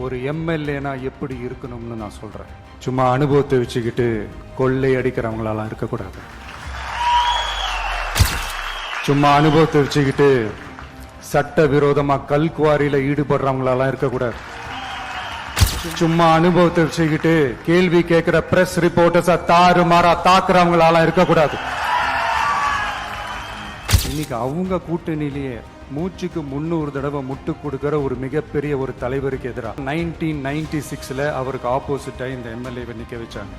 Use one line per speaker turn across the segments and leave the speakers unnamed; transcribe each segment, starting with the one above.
ஒரு எம்எல்ஏனா எப்படி இருக்கணும்னு நான் சொல்றேன். சும்மா அனுபவத்தை வச்சுக்கிட்டு கொள்ளை அடிக்கிறவங்களாலாம் இருக்கக்கூடாது. சும்மா அனுபவத்தை வச்சுக்கிட்டு சட்ட விரோதமா கல்குவாரியில ஈடுபடுறவங்களாலாம் இருக்கக்கூடாது. சும்மா அனுபவத்தை வச்சுக்கிட்டு கேள்வி கேட்கிற பிரஸ் ரிப்போர்ட்டர்ஸா தாறுமாறா தாக்குறவங்களாலாம் இருக்கக்கூடாது. இன்னைக்கு அவங்க கூட்டணியிலேயே மூச்சுக்கு 300 தடவை முட்டு கொடுக்கிற ஒரு மிகப்பெரிய ஒரு தலைவருக்கு எதிராக 1996 அவருக்கு ஆப்போசிட்டா இந்த எம்எல்ஏவை நிக்க வச்சாங்க.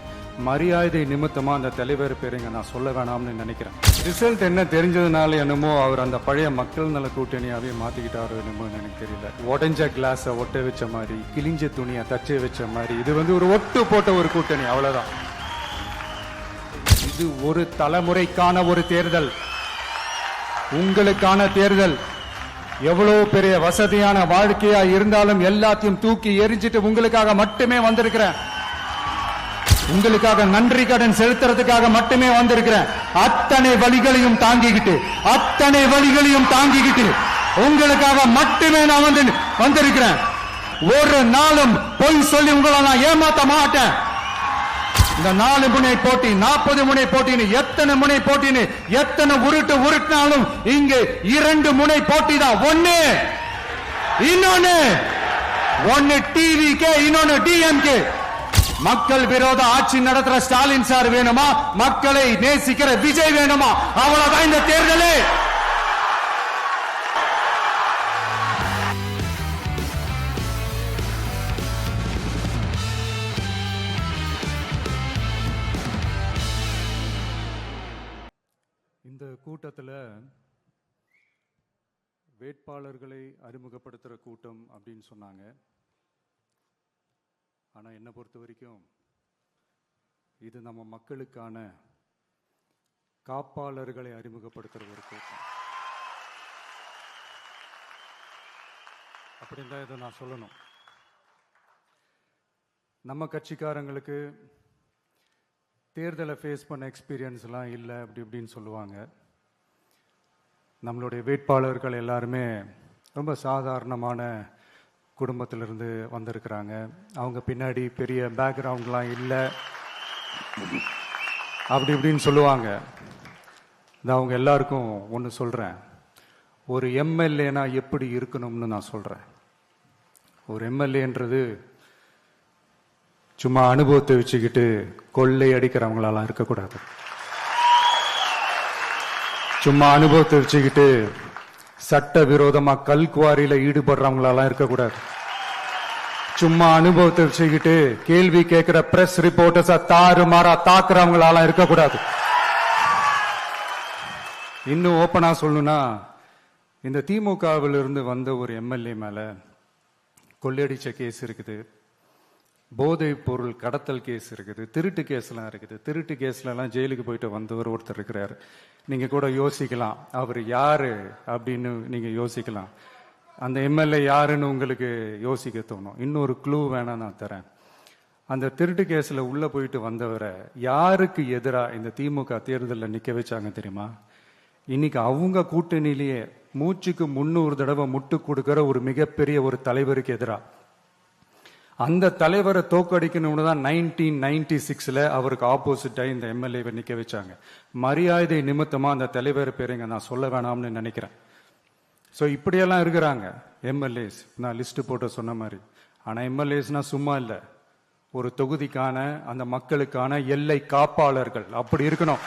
மரியாதை நிமித்தமா அந்த தலைவர் பேருங்க நான் சொல்ல வேணாம்னு நினைக்கிறேன். ரிசல்ட் என்ன தெரிஞ்சதுனால என்னமோ அவர் அந்த பழைய மக்கள் நல கூட்டணியாவே மாத்திக்கிட்டாரோ என்னமோ எனக்கு தெரியல. உடஞ்ச கிளாஸ ஒட்ட வச்ச மாதிரி, கிழிஞ்ச துணியை தச்சு வச்ச மாதிரி, இது ஒரு ஒட்டு போட்ட ஒரு கூட்டணி, அவ்வளவுதான். இது ஒரு தலைமுறைக்கான ஒரு தேர்தல், உங்களுக்கான தேர்தல். எவ்வளவு பெரிய வசதியான வாழ்க்கையா இருந்தாலும் எல்லாத்தையும் தூக்கி எரிஞ்சிட்டு உங்களுக்காக மட்டுமே வந்திருக்கிறேன். உங்களுக்காக நன்றி கடன் செலுத்துறதுக்காக மட்டுமே வந்திருக்கிறேன். அத்தனை வழிகளையும் தாங்கிக்கிட்டு உங்களுக்காக மட்டுமே நான் வந்திருக்கிறேன். ஒரு நாளும் பொய் சொல்லி உங்களை நான் ஏமாத்த மாட்டேன். இந்த 4 முனை போட்டி, 40 முனை போட்டின்னு எத்தனை முனை போட்டின்னு எத்தனை உருட்டினாலும் இங்கு 2 முனை போட்டி தான். ஒன்னு டிவிகே, இன்னொன்னு டிஎம்கே. மக்கள் விரோத ஆட்சி நடத்துற ஸ்டாலின் சார் வேணுமா, மக்களை நேசிக்கிற விஜய் வேணுமா? அவ்வளவுதான் இந்த தேர்தலே. இந்த கூட்டத்தில் வேட்பாளர்களை அறிமுகப்படுத்துகிற கூட்டம் அப்படின்னு சொன்னாங்க. ஆனால் என்னை பொறுத்த வரைக்கும் இது நம்ம மக்களுக்கான காப்பாளர்களை அறிமுகப்படுத்துகிற ஒரு கூட்டம் அப்படின்னு தான் இதை நான் சொல்லணும். நம்ம கட்சிக்காரங்களுக்கு தேர்தலை ஃபேஸ் பண்ண எக்ஸ்பீரியன்ஸ்லாம் இல்லை அப்படி இப்படின்னு சொல்லுவாங்க. நம்மளுடைய வேட்பாளர்கள் எல்லாருமே ரொம்ப சாதாரணமான குடும்பத்திலிருந்து வந்திருக்கிறாங்க. அவங்க பின்னாடி பெரிய பேக்ரவுண்ட்லாம் இல்லை அப்படி இப்படின்னு சொல்லுவாங்க. நான் அவங்க எல்லாருக்கும் ஒன்று சொல்கிறேன், ஒரு எம்எல்ஏனா எப்படி இருக்கணும்னு நான் சொல்கிறேன். ஒரு எம்எல்ஏன்றது சும்மா அனுபவத்தை வச்சுக்கிட்டு கொள்ளை அடிக்கிறவங்களாலாம் இருக்கக்கூடாது. சும்மா அனுபவத்தை வச்சுக்கிட்டு சட்ட விரோதமா கல்குவாரியில ஈடுபடுறவங்களாலாம் இருக்கக்கூடாது. சும்மா அனுபவத்தை வச்சுக்கிட்டு கேள்வி கேட்கிற பிரஸ் ரிப்போர்ட்டர்ஸா தாறுமாறா தாக்குறவங்களாலாம் இருக்கக்கூடாது. இன்னும் ஓப்பனா சொல்லணும்னா, இந்த திமுகவிலிருந்து வந்த ஒரு எம்எல்ஏ மேல கொள்ளையடிச்ச கேஸ் இருக்குது, போதைப் பொருள் கடத்தல் கேஸ் இருக்குது, திருட்டு கேஸ்லாம் இருக்குது. திருட்டு கேஸ்லாம் ஜெயிலுக்கு போயிட்டு வந்தவர் ஒருத்தர் இருக்கிறார். நீங்க கூட யோசிக்கலாம் அவர் யாரு அப்படின்னு நீங்க யோசிக்கலாம். அந்த எம்எல்ஏ யாருன்னு உங்களுக்கு யோசிக்க தோணும். இன்னொரு க்ளூ வேணா நான் தரேன். அந்த திருட்டு கேஸ்ல உள்ள போயிட்டு வந்தவரை யாருக்கு எதிராக இந்த திமுக தேர்தலில் நிக்க வச்சாங்க தெரியுமா? இன்னைக்கு அவங்க கூட்டணியிலேயே மூச்சுக்கு 300 தடவை முட்டு கொடுக்கிற ஒரு மிகப்பெரிய ஒரு தலைவருக்கு எதிராக. அந்த தலைவரை தோக்கடிக்கணும்னு தான் 1996 அவருக்கு ஆப்போசிட்டா இந்த எம்எல்ஏவை நிக்க வச்சாங்க. மரியாதை நிமித்தமா அந்த தலைவர் பேருங்க நான் சொல்ல வேணாம்னு நினைக்கிறேன். ஸோ இப்படியெல்லாம் இருக்கிறாங்க எம்எல்ஏஸ், நான் லிஸ்ட் போட்டு சொன்ன மாதிரி. ஆனால் எம்எல்ஏஸ்னா சும்மா இல்லை, ஒரு தொகுதிக்கான அந்த மக்களுக்கான எல்லை காப்பாளர்கள் அப்படி இருக்கணும்.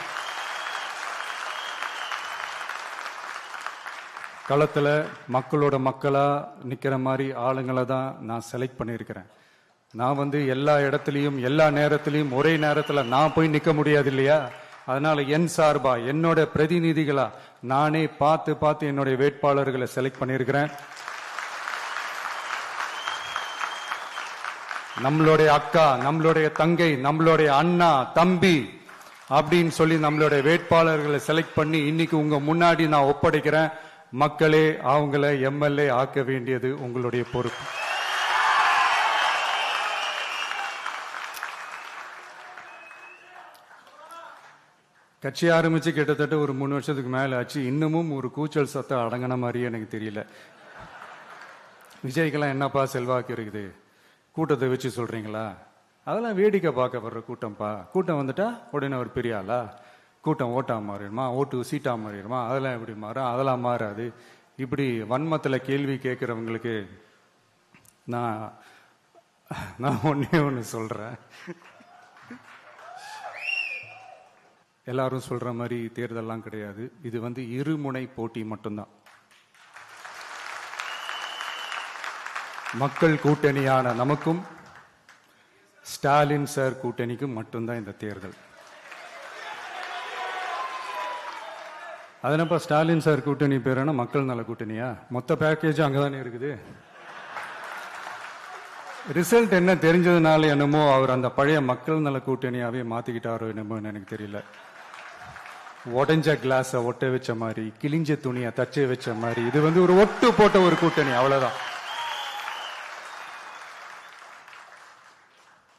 களத்தில் மக்களோட மக்களா நிற்கிற மாதிரி ஆளுங்களை தான் நான் செலக்ட் பண்ணியிருக்கிறேன். நான் எல்லா இடத்துலையும் எல்லா நேரத்திலையும் ஒரே நேரத்தில் நான் போய் நிற்க முடியாது இல்லையா? அதனால என் சார்பா என்னோட பிரதிநிதிகளா நானே பார்த்து என்னுடைய வேட்பாளர்களை செலக்ட் பண்ணியிருக்கிறேன். நம்மளுடைய அக்கா, நம்மளுடைய தங்கை, நம்மளுடைய அண்ணா, தம்பி அப்படின்னு சொல்லி நம்மளுடைய வேட்பாளர்களை செலக்ட் பண்ணி இன்னைக்கு உங்க முன்னாடி நான் ஒப்படைக்கிறேன். மக்களே, அவங்கள எம்எல்ஏ ஆக்க வேண்டியது உங்களுடைய பொறுப்பு. கட்சி ஆரம்பிச்சு கிட்டத்தட்ட ஒரு 3 வருஷத்துக்கு மேல ஆச்சு. இன்னமும் ஒரு கூச்சல் சத்தம் அடங்கின மாதிரியே எனக்கு தெரியல. விஜய்க்கெல்லாம் என்னப்பா செல்வாக்கு இருக்குது, கூட்டத்தை வச்சு சொல்றீங்களா? அதெல்லாம் வேடிக்கை பார்க்க வர்ற கூட்டம்ப்பா. கூட்டம் வந்துட்டா உடனே ஒரு பெரிய ஆளா? கூட்டம் ஓட்டா மாறிடுமா, ஓட்டு சீட்டா மாறிடுமா, அதெல்லாம் எப்படி மாறும்? அதெல்லாம் மாறாது. இப்படி வன்மத்தில் கேள்வி கேட்குறவங்களுக்கு நான் ஒன்னே ஒன்று சொல்றேன். எல்லாரும் சொல்ற மாதிரி தேர்தல்லாம் கிடையாது. இது இருமுனை போட்டி மட்டும்தான். மக்கள் கூட்டணியான நமக்கும் ஸ்டாலின் சார் கூட்டணிக்கும் மட்டும்தான் இந்த தேர்தல். அதனப்ப ஸ்டாலின் சார் கூட்டணி பேரான மக்கள் நல கூட்டணியா? மொத்த பேக்கேஜ் அங்கதானே இருக்குது. ரிசல்ட் என்ன தெரிஞ்சதுனால என்னமோ அவர் அந்த பழைய மக்கள் நல கூட்டணியாவே மாத்திக்கிட்டாரோ என்னமோ எனக்கு தெரியல. உடஞ்ச கிளாஸ ஒட்ட வச்ச மாதிரி, கிழிஞ்ச துணியை தச்சை வச்ச மாதிரி, இது ஒரு ஒட்டு போட்ட ஒரு கூட்டணி, அவ்வளவுதான்.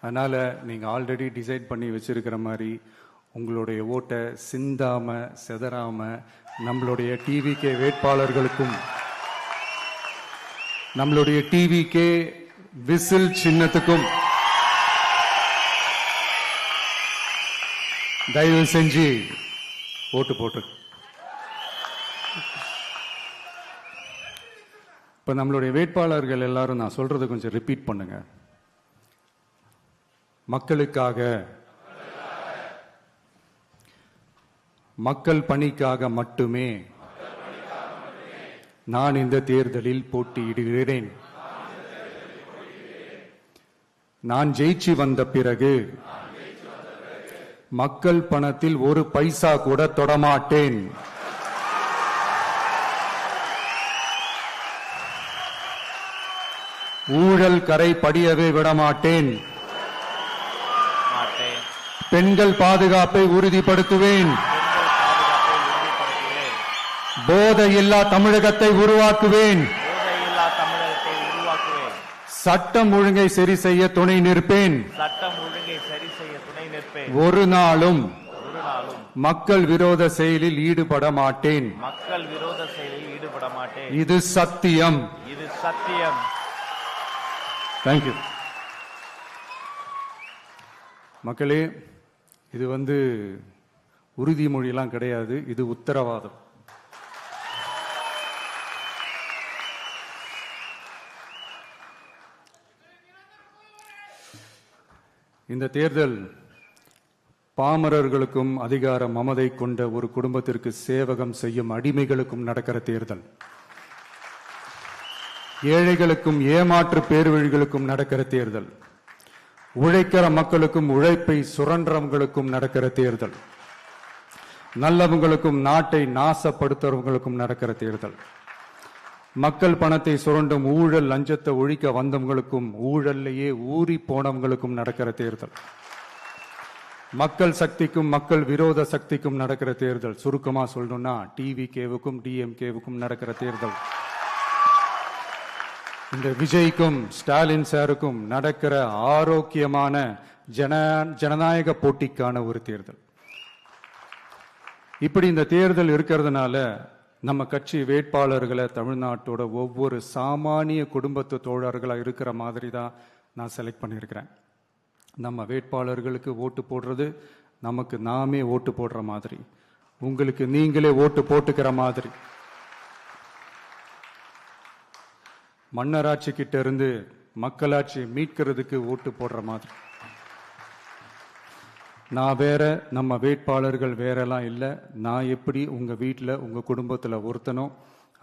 அதனால நீங்க ஆல்ரெடி டிசைட் பண்ணி வச்சிருக்கிற மாதிரி உங்களுடைய ஓட்டை சிந்தாம செதறாம நம்மளுடைய டிவிகே வேட்பாளர்களுக்கும் நம்மளுடைய டிவிகே விசில் சின்னத்துக்கும் தயவு செஞ்சு ஓட்டு போட்டு. இப்ப நம்மளுடைய வேட்பாளர்கள் எல்லாரும் நான் சொல்றதை கொஞ்சம் ரிப்பீட் பண்ணுங்க. மக்களுக்காக, மக்கள் பணிக்காக மட்டுமே நான் இந்த தேர்தலில் போட்டியிடுகிறேன். நான் ஜெயிச்சு வந்த பிறகு மக்கள் பணத்தில் ஒரு பைசா கூட தொடமாட்டேன். ஊழல் கரை படியவே விடமாட்டேன். பெண்கள் பாதுகாப்பை உறுதிப்படுத்துவேன். போதையில்லா தமிழகத்தை உருவாக்குவேன். சட்டம் ஒழுங்கை சரி செய்ய துணை நிற்பேன். ஒரு நாளும் மக்கள் விரோத செயலில் ஈடுபட மாட்டேன். இது சத்தியம். தேங்க்யூ. மக்களே, இது உறுதிமொழியெல்லாம் கிடையாது, இது உத்தரவாதம். இந்த தேர்தல் பாமரர்களுக்கும் அதிகார மமதை கொண்ட ஒரு குடும்பத்திற்கு சேவகம் செய்யும் அடிமைகளுக்கும் நடக்கிற தேர்தல். ஏழைகளுக்கும் ஏமாற்று பேர்வழிகளுக்கும் நடக்கிற தேர்தல். உழைக்கிற மக்களுக்கும் உழைப்பை சுரண்டவங்களுக்கும் நடக்கிற தேர்தல். நல்லவங்களுக்கும் நாட்டை நாசப்படுத்துறவங்களுக்கும் நடக்கிற தேர்தல். மக்கள் பணத்தை சுரண்டும் ஊழல் லஞ்சத்தை ஒழிக்க வந்தவங்களுக்கும் ஊழல்லையே ஊறி போனவங்களுக்கும் நடக்கிற தேர்தல். மக்கள் சக்திக்கும் மக்கள் விரோத சக்திக்கும் நடக்கிற தேர்தல். சுருக்கமா சொல்லணும்னா டிவிகேவுக்கும் டிஎம்கேவுக்கும் நடக்கிற தேர்தல். இந்த விஜய்க்கும் ஸ்டாலின் சாருக்கும் நடக்கிற ஆரோக்கியமான ஜனநாயக போட்டிக்கான ஒரு தேர்தல். இப்படி இந்த தேர்தல் இருக்கிறதுனால நம்ம கட்சி வேட்பாளர்களை தமிழ்நாட்டோட ஒவ்வொரு சாமானிய குடும்பத்து தோழர்களா இருக்கிற மாதிரி தான் நான் செலக்ட் பண்ணியிருக்கிறேன். நம்ம வேட்பாளர்களுக்கு ஓட்டு போடுறது நமக்கு நாமே ஓட்டு போடுற மாதிரி, உங்களுக்கு நீங்களே ஓட்டு போட்டுக்கிற மாதிரி. மன்னராட்சி கிட்ட இருந்து மக்களாட்சியை மீட்கிறதுக்கு ஓட்டு போடுற மாதிரி. நான் வேற, நம்ம வேட்பாளர்கள் வேறெல்லாம் இல்லை. நான் எப்படி உங்க வீட்டில் உங்க குடும்பத்தில் ஒருத்தனோ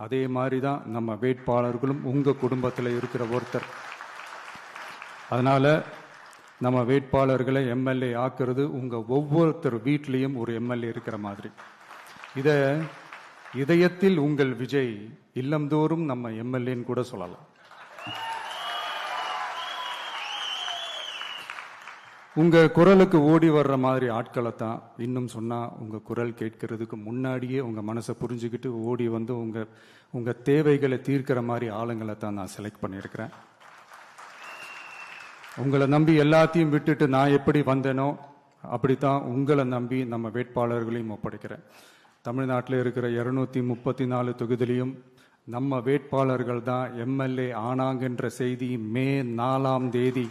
அதே மாதிரி தான் நம்ம வேட்பாளர்களும் உங்க குடும்பத்தில் இருக்கிற ஒருத்தர். அதனால நம்ம வேட்பாளர்களை எம்எல்ஏ ஆக்குறது உங்க ஒவ்வொருத்தர் வீட்லேயும் ஒரு எம்எல்ஏ இருக்கிற மாதிரி. இதை இதயத்தில் உங்கள் விஜய் இல்லந்தோறும் நம்ம எம்எல்ஏன்னு கூட சொல்லலாம். உங்க குரலுக்கு ஓடி வர்ற மாதிரி ஆட்களை தான், இன்னும் சொன்னா உங்க குரல் கேட்கறதுக்கு முன்னாடியே உங்க மனசை புரிஞ்சுக்கிட்டு ஓடி வந்து உங்க தேவைகளை தீர்க்கிற மாதிரி ஆளுங்களை தான் நான் செலக்ட் பண்ணியிருக்கிறேன். உங்களை நம்பி எல்லாத்தையும் விட்டுட்டு நான் எப்படி வந்தேனோ அப்படித்தான் உங்களை நம்பி நம்ம வேட்பாளர்களையும் ஒப்படைக்கிறேன். தமிழ்நாட்டில் இருக்கிற 234 தொகுதியிலையும் நம்ம வேட்பாளர்கள் தான் எம்எல்ஏ ஆனாங்கன்ற செய்தி மே 4ஆம் தேதி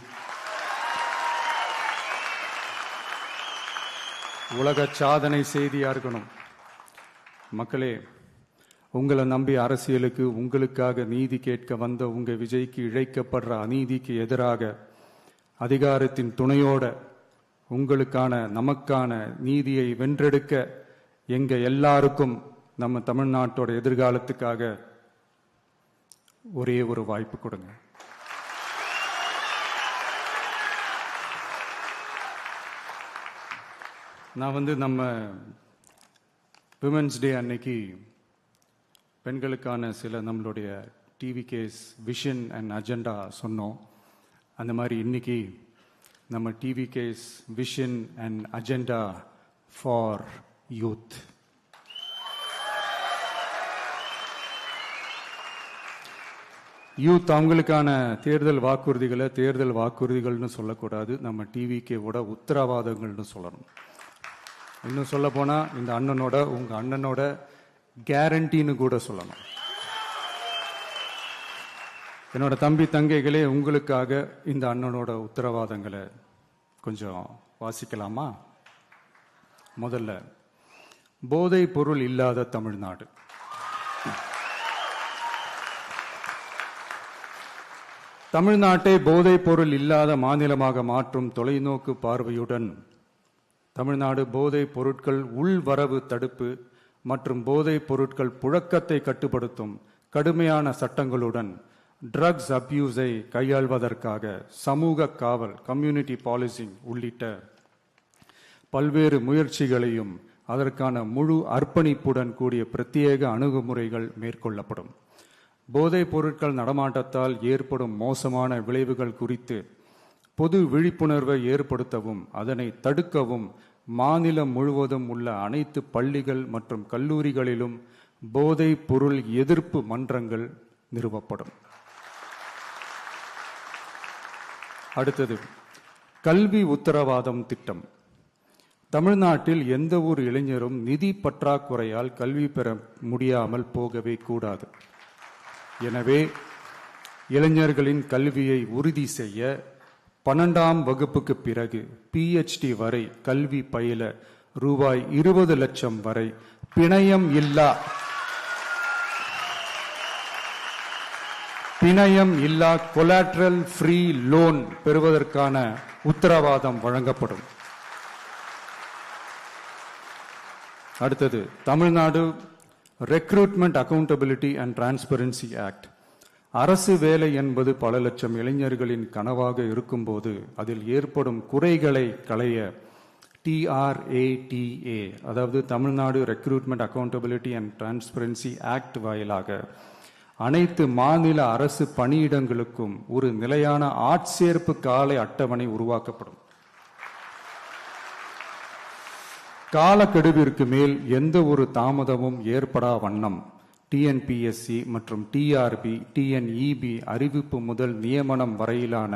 உலக சாதனை செய்தியா இருக்கணும். மக்களே, உங்களை நம்பி அரசியலுக்கு உங்களுக்காக நீதி கேட்க வந்த உங்க விஜய்க்கு இழைக்கப்படுற அநீதிக்கு எதிராக அதிகாரத்தின் துணையோட உங்களுக்கான நமக்கான நீதியை வென்றெடுக்க எங்க எல்லாருக்கும் நம்ம தமிழ்நாட்டோட எதிர்காலத்துக்காக ஒரே ஒரு வாய்ப்பு கொடுங்க. நான் நம்ம விமென்ஸ் டே அன்னைக்கு பெண்களுக்கான சில நம்மளுடைய TVK's vision and agenda சொன்னோம். அந்த மாதிரி இன்னைக்கு நம்ம TVK's vision and agenda for youth. Youth அவங்களுக்கான தேர்தல் வாக்குறுதிகள்னு சொல்லக்கூடாது, நம்ம டிவிகேவோட உத்தரவாதங்கள்னு சொல்லணும். இன்னும் சொல்ல போனா இந்த அண்ணனோட உங்க அண்ணனோட கேரண்டின்னு கூட சொல்லணும். என்னோட தம்பி தங்கைகளே, உங்களுக்காக இந்த அண்ணனோட உத்தரவாதங்களை கொஞ்சம் வாசிக்கலாமா? முதல்ல, போதைப் பொருள் இல்லாத தமிழ்நாடு. தமிழ்நாட்டை போதைப் பொருள் இல்லாத மாநிலமாக மாற்றும் தொலைநோக்கு பார்வையுடன் தமிழ்நாடு போதைப் பொருட்கள் உள்வரவு தடுப்பு மற்றும் போதைப் பொருட்கள் புழக்கத்தை கட்டுப்படுத்தும் கடுமையான சட்டங்களுடன் ட்ரக்ஸ் அபியூஸை கையாள்வதற்காக சமூக காவல் கம்யூனிட்டி பாலிசிங் உள்ளிட்ட பல்வேறு முயற்சிகளையும் அதற்கான முழு அர்ப்பணிப்புடன் கூடிய பிரத்யேக அணுகுமுறைகள் மேற்கொள்ளப்படும். போதைப் பொருட்கள் நடமாட்டத்தால் ஏற்படும் மோசமான விளைவுகள் குறித்து பொது விழிப்புணர்வை ஏற்படுத்தவும் அதனை தடுக்கவும் மாநிலம் முழுவதும் உள்ள அனைத்து பள்ளிகள் மற்றும் கல்லூரிகளிலும் போதைப் பொருள் எதிர்ப்பு மன்றங்கள் நிறுவப்படும். அடுத்தது, கல்வி உத்தரவாதம் திட்டம். தமிழ்நாட்டில் எந்த ஒரு இளைஞரும் நிதி பற்றாக்குறையால் கல்வி பெற முடியாமல் போகவே கூடாது. எனவே இளைஞர்களின் கல்வியை உறுதி செய்ய 12ஆம் வகுப்புக்கு பிறகு PhD வரை கல்வி பயில ரூபாய் 20 லட்சம் வரை பிணையம் இல்லா கொலாட்ரல் ஃப்ரீ லோன் பெறுவதற்கான உத்தரவாதம் வழங்கப்படும். அடுத்தது, Tamil Nadu recruitment accountability and transparency act. அரசு வேலை என்பது பல லட்சம் இளைஞர்களின் கனவாக இருக்கும்போது அதில் ஏற்படும் குறைகளை களைய TRATA, அதாவது Tamil Nadu recruitment accountability and transparency act வாயிலாக அனைத்து மாநில அரசு பணியிடங்களுக்கும் ஒரு நிலையான ஆட்சேர்ப்பு கால அட்டவணை உருவாக்கப்படும். காலக்கெடுவிற்கு மேல் எந்த ஒரு தாமதமும் ஏற்படா வண்ணம் TNPSC மற்றும் TRB, TNEB அறிவிப்பு முதல் நியமனம் வரையிலான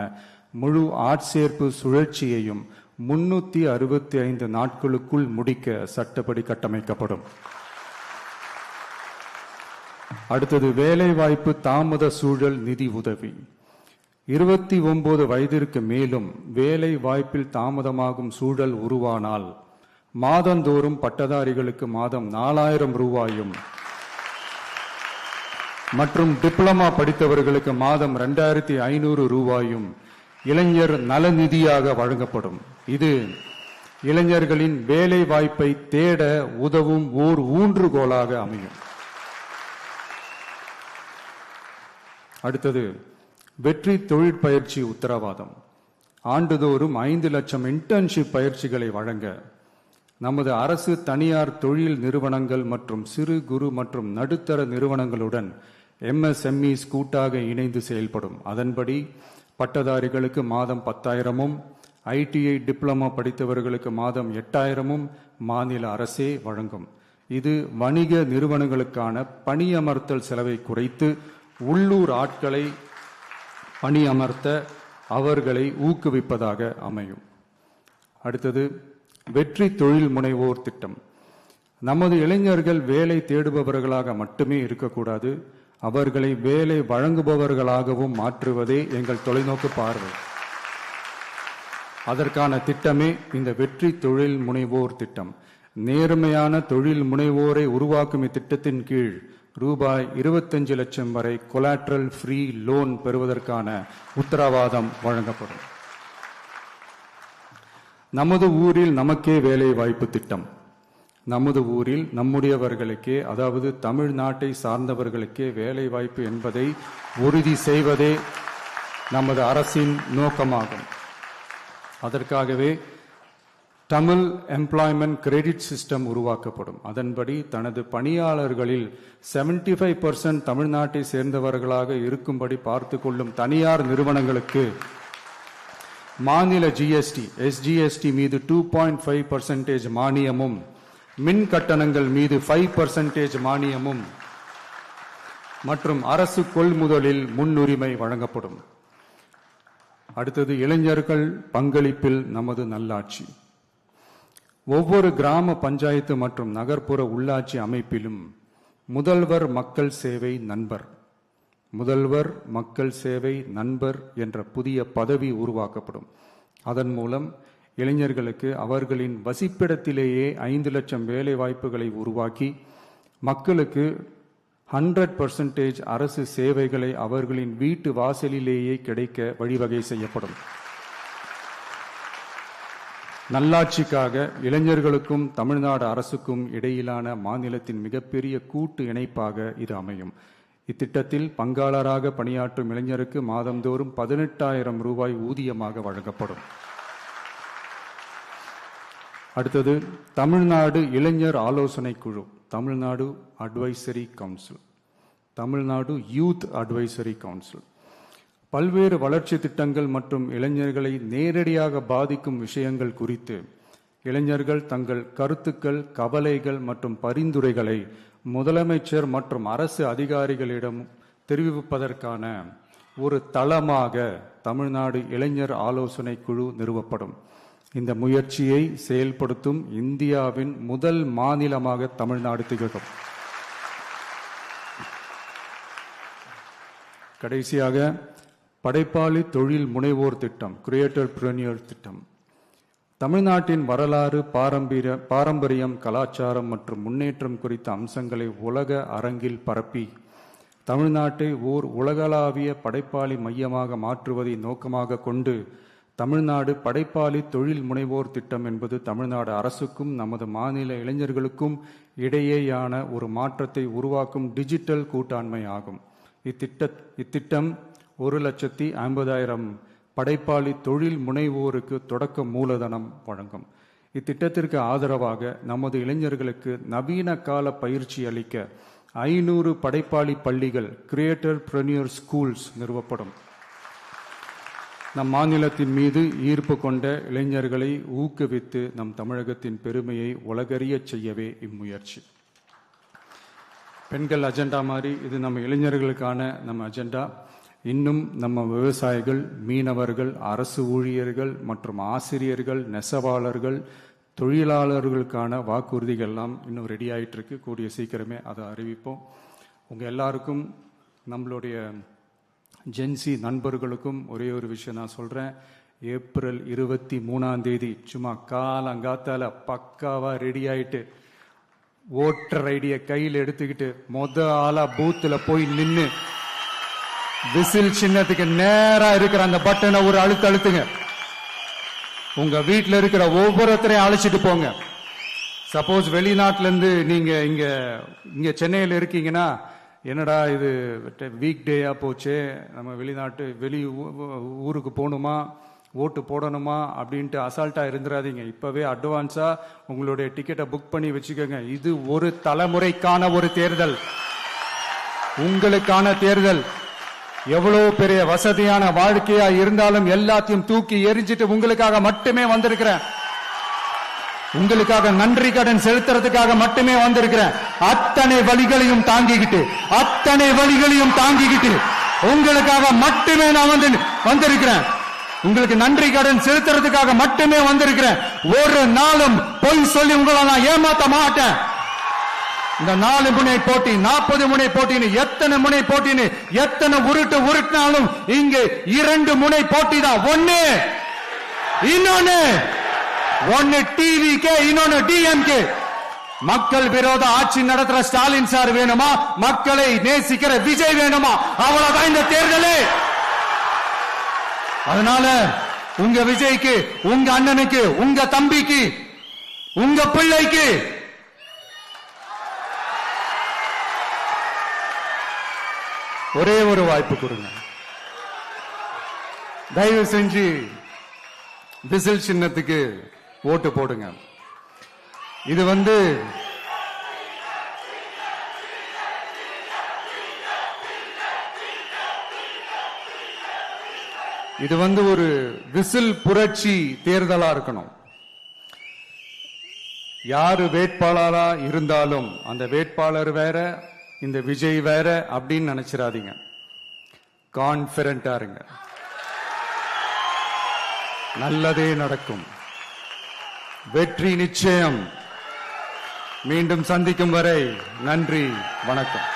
முழு ஆட்சேர்ப்பு சுழற்சியையும் 365 நாட்களுக்குள் முடிக்க சட்டப்படி கட்டமைக்கப்படும். அடுத்தது, வேலைவாய்ப்பு தாமத சூழல் நிதி உதவி. 29 வயதிற்கு மேலும் வேலை வாய்ப்பில் தாமதமாகும் சூழல் உருவானால் மாதந்தோறும் பட்டதாரிகளுக்கு மாதம் 4000 ரூபாயும் மற்றும் டிப்ளமா படித்தவர்களுக்கு மாதம் 2500 ரூபாயும் இளைஞர் நலநிதியாக வழங்கப்படும். இது இளைஞர்களின் வேலை வாய்ப்பை தேட உதவும் ஓர் ஊன்றுகோலாக அமையும். அடுத்தது, வெற்றி தொழிற்பயிற்சி உத்தரவாதம். ஆண்டுதோறும் 5 லட்சம் இன்டர்ன்ஷிப் பயிற்சிகளை வழங்க நமது அரசு தனியார் தொழில் நிறுவனங்கள் மற்றும் சிறு குறு மற்றும் நடுத்தர நிறுவனங்களுடன் MSMEs கூட்டாக இணைந்து செயல்படும். அதன்படி பட்டதாரிகளுக்கு மாதம் 10,000-உம் ITI டிப்ளமா படித்தவர்களுக்கு மாதம் 8,000-உம் மாநில அரசே வழங்கும். இது வணிக நிறுவனங்களுக்கான பணியமர்த்தல் செலவை குறைத்து உள்ளூர் ஆட்களை பணியமர்த்த அவர்களை ஊக்குவிப்பதாக அமையும். அடுத்தது, வெற்றி தொழில் முனைவோர் திட்டம். நமது இளைஞர்கள் வேலை தேடுபவர்களாக மட்டுமே இருக்கக்கூடாது, அவர்களை வேலை வழங்குபவர்களாகவும் மாற்றுவதே எங்கள் தொலைநோக்கு பார்வை. அதற்கான திட்டமே இந்த வெற்றி தொழில் முனைவோர் திட்டம். நேர்மையான தொழில் முனைவோரை உருவாக்கும் இத்திட்டத்தின் கீழ் ரூபாய் 25 லட்சம் வரை கொலாட்ரல் ஃப்ரீ லோன் பெறுவதற்கான உத்தரவாதம் வழங்கப்படும். நமது ஊரில் நமக்கே வேலை வாய்ப்பு திட்டம். நமது ஊரில் நம்முடையவர்களுக்கே, அதாவது தமிழ்நாட்டை சார்ந்தவர்களுக்கே வேலை வாய்ப்பு என்பதை உறுதி செய்வதே நமது அரசின் நோக்கமாகும். அதற்காகவே தமிழ் எம்ப்ளாய்மெண்ட் கிரெடிட் சிஸ்டம் உருவாக்கப்படும். அதன்படி தனது பணியாளர்களில் 75% தமிழ்நாட்டை சேர்ந்தவர்களாக இருக்கும்படி பார்த்து கொள்ளும் தனியார் நிறுவனங்களுக்கு மாநில ஜிஎஸ்டி, எஸ்ஜிஎஸ்டி மீது 2.5% மானியமும், மின் கட்டணங்கள் மீது 5% மானியமும் மற்றும் அரசு கொள்முதலில் முன்னுரிமை வழங்கப்படும். அடுத்தது, இளைஞர்கள் பங்களிப்பில் நமது நல்லாட்சி. ஒவ்வொரு கிராம பஞ்சாயத்து மற்றும் நகர்ப்புற உள்ளாட்சி அமைப்பிலும் முதல்வர் மக்கள் சேவை நண்பர், முதல்வர் மக்கள் சேவை நண்பர் என்ற புதிய பதவி உருவாக்கப்படும். அதன் மூலம் இளைஞர்களுக்கு அவர்களின் வசிப்பிடத்திலேயே 5 லட்சம் வேலை வாய்ப்புகளை உருவாக்கி மக்களுக்கு 100% அரசு சேவைகளை அவர்களின் வீட்டு வாசலிலேயே கிடைக்க வழிவகை செய்யப்படும். நல்லாட்சிக்காக இளைஞர்களுக்கும் தமிழ்நாடு அரசுக்கும் இடையிலான மாநிலத்தின் மிகப்பெரிய கூட்டு இணைப்பாக இது அமையும். இத்திட்டத்தில் பங்காளராக பணியாற்றும் இளைஞருக்கு மாதந்தோறும் 18,000 ரூபாய் ஊதியமாக வழங்கப்படும். அடுத்தது, தமிழ்நாடு இளைஞர் ஆலோசனை குழு, Tamil Nadu advisory council, Tamil Nadu youth advisory council பல்வேறு வளர்ச்சி திட்டங்கள் மற்றும் இளைஞர்களை நேரடியாக பாதிக்கும் விஷயங்கள் குறித்து இளைஞர்கள் தங்கள் கருத்துக்கள், கவலைகள் மற்றும் பரிந்துரைகளை முதலமைச்சர் மற்றும் அரசு அதிகாரிகளிடம் தெரிவிப்பதற்கான ஒரு தளமாக தமிழ்நாடு இளைஞர் ஆலோசனை குழு நிறுவப்படும். இந்த முயற்சியை செயல்படுத்தும் இந்தியாவின் முதல் மாநிலமாக தமிழ்நாடு திகழும். கடைசியாக, படைப்பாளி தொழில் முனைவோர் திட்டம், கிரியேட்டர் பிரனியர் திட்டம். தமிழ்நாட்டின் வரலாறு, பாரம்பரியம், கலாச்சாரம் மற்றும் முன்னேற்றம் குறித்த அம்சங்களை உலக அரங்கில் பரப்பி தமிழ்நாட்டை ஓர் உலகளாவிய படைப்பாளி மையமாக மாற்றுவதை நோக்கமாக கொண்டு தமிழ்நாடு படைப்பாளி தொழில் முனைவோர் திட்டம் என்பது தமிழ்நாடு அரசுக்கும் நமது மாநில இளைஞர்களுக்கும் இடையேயான ஒரு மாற்றத்தை உருவாக்கும் டிஜிட்டல் கூட்டாண்மை ஆகும். இத்திட்டம் 1,50,000 படைப்பாளி தொழில் முனைவோருக்கு தொடக்க மூலதனம் வழங்கும். இத்திட்டத்திற்கு ஆதரவாக நமது இளைஞர்களுக்கு நவீன கால பயிற்சி அளிக்க 500 படைப்பாளி பள்ளிகள், கிரியேட்டர் பிரனியர் ஸ்கூல்ஸ் நிறுவப்படும். நம் மாநிலத்தின் மீது ஈர்ப்பு கொண்ட இளைஞர்களை ஊக்குவித்து நம் தமிழகத்தின் பெருமையை உலகறியச் செய்யவே இம்முயற்சி. பெண்கள் அஜெண்டா மாதிரி இது நம்ம இளைஞர்களுக்கான நம்ம அஜெண்டா. இன்னும் நம்ம விவசாயிகள், மீனவர்கள், அரசு ஊழியர்கள் மற்றும் ஆசிரியர்கள், நெசவாளர்கள், தொழிலாளர்களுக்கான வாக்குறுதிகள்லாம் இன்னும் ரெடி ஆகிட்டு இருக்கு. கூடிய சீக்கிரமே அதை அறிவிப்போம். உங்கள் எல்லாருக்கும், நம்மளுடைய ஜென்சி நண்பர்களுக்கும் ஒரே ஒரு விஷயம் நான் சொல்கிறேன். ஏப்ரல் 23 சும்மா காலங்காத்தால பக்காவாக ரெடி ஆகிட்டு ஓட்டர் ஐடியை கையில் எடுத்துக்கிட்டு ஆளா பூத்தில் போய் நின்று விசில் சின்னத்துக்கு நேரா இருக்கிற அந்த பட்டனை ஒரு அழுத்துங்க. உங்க வீட்டில் இருக்கிற ஒவ்வொருத்தரையும் அழைச்சிட்டு போங்க. சப்போஸ் வெளிநாட்டுல இருந்து நீங்க இங்க சென்னையில் இருக்கீங்கன்னா, என்னடா இது வீக் டேயா போச்சு, நம்ம வெளி ஊருக்கு போகணுமா, ஓட்டு போடணுமா அப்படின்ட்டு அசால்ட்டா இருந்துடாதீங்க. இப்பவே அட்வான்ஸா உங்களுடைய டிக்கெட்டை புக் பண்ணி வச்சுக்கோங்க. இது ஒரு தலைமுறைக்கான ஒரு தேர்தல், உங்களுக்கான தேர்தல். எவ்வளவு பெரிய வசதியான வாழ்க்கையா இருந்தாலும் எல்லாத்தையும் தூக்கி எரிஞ்சிட்டு உங்களுக்காக மட்டுமே வந்திருக்கிறேன். உங்களுக்காக நன்றி கடன் செலுத்துறதுக்காக மட்டுமே வந்திருக்கிறேன். அத்தனை வழிகளையும் தாங்கிக்கிட்டு உங்களுக்காக மட்டுமே நான் வந்திருக்கிறேன். உங்களுக்கு நன்றி கடன் செலுத்துறதுக்காக மட்டுமே வந்திருக்கிறேன். ஒரு நாளும் பொய் சொல்லி உங்களை நான் ஏமாத்த மாட்டேன். இந்த 4 முனை போட்டி 40 முனை போட்டின்னு எத்தனை முனை போட்டின்னு எத்தனை உருட்டினாலும் இங்கு 2 முனை போட்டி தான். ஒன்னு டிவிகே, இன்னொன்னு டிஎம்கே. மக்கள் விரோத ஆட்சி நடத்துற ஸ்டாலின் சார் வேணுமா, மக்களை நேசிக்கிற விஜய் வேணுமா? அவ்வளவுதான் இந்த தேர்தலே. அதனால உங்க விஜய்க்கு, உங்க அண்ணனுக்கு, உங்க தம்பிக்கு, உங்க பிள்ளைக்கு ஒரே ஒரு வாய்ப்பு கொடுங்க. தயவு செஞ்சு விசில் சின்னத்துக்கு ஓட்டு போடுங்க. இது ஒரு விசில் புரட்சி தேர்தலா இருக்கணும். யாரு வேட்பாளரா இருந்தாலும் அந்த வேட்பாளர் வேற, இந்த விஜய் வேற அப்படின்னு நினைச்சிடாதீங்க. கான்பிடண்டா இருங்க, நல்லதே நடக்கும், வெற்றி நிச்சயம். மீண்டும் சந்திக்கும் வரை நன்றி, வணக்கம்.